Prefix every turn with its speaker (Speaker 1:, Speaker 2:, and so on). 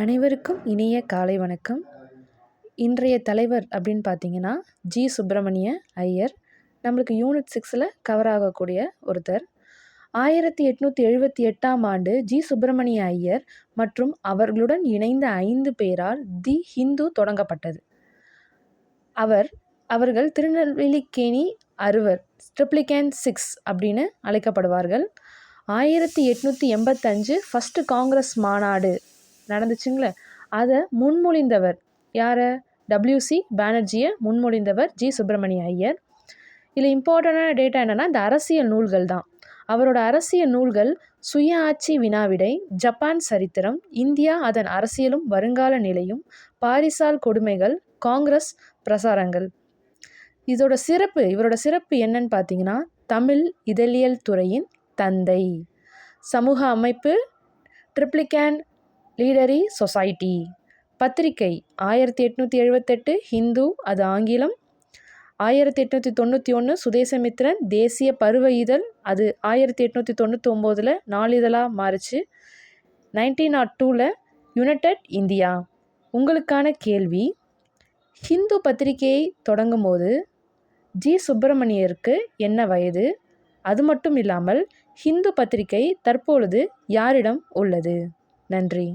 Speaker 1: அனைவருக்கும் இனிய காலை வணக்கம். இன்றைய தலைவர் அப்படின்னு பார்த்தீங்கன்னா ஜி. சுப்பிரமணிய ஐயர். நம்மளுக்கு யூனிட் 6ல் கவர் ஆகக்கூடிய ஒருத்தர். 1878ஆம் ஆண்டு ஜி. சுப்பிரமணிய ஐயர் மற்றும் அவர்களுடன் இணைந்த 5 பேரால் தி ஹிந்து தொடங்கப்பட்டது. அவர்கள் திருநெல்வேலிக்கேணி அறுவர் ட்ரிப்ளிகேன் 6 அப்படின்னு அழைக்கப்படுவார்கள். 1885 ஃபஸ்ட்டு காங்கிரஸ் மாநாடு நடந்துச்சுங்களே, அதை முன்மொழிந்தவர் யார்? W.C. பானர்ஜியை முன்மொழிந்தவர் ஜி. சுப்பிரமணிய ஐயர். இதில் இம்பார்ட்டண்டான டேட்டா என்னென்னா இந்த அரசியல் நூல்கள் தான். அவரோட அரசியல் நூல்கள் சுய ஆட்சி வினாவிடை, ஜப்பான் சரித்திரம், இந்தியா அதன் அரசியலும் வருங்கால நிலையும், பாரிசால் கொடுமைகள், காங்கிரஸ் பிரசாரங்கள். இவரோட சிறப்பு என்னன்னு பார்த்தீங்கன்னா தமிழ் இதழியல் துறையின் தந்தை. சமூக அமைப்பு ட்ரிப்ளிகேன் லீடரி சொசைட்டி. பத்திரிகை 1878 ஹிந்து, அது ஆங்கிலம். 1891 சுதேசமித்திரன் தேசிய பருவ இதழ், அது 1899 நாளிதழாக மாறுச்சு. 1902 யுனைடெட் இந்தியா. உங்களுக்கான கேள்வி, ஹிந்து பத்திரிகையை தொடங்கும் போது ஜி. சுப்பிரமணியருக்கு என்ன வயது? அது மட்டும் இல்லாமல் ஹிந்து பத்திரிகை தற்பொழுது யாரிடம் உள்ளது? நன்றி.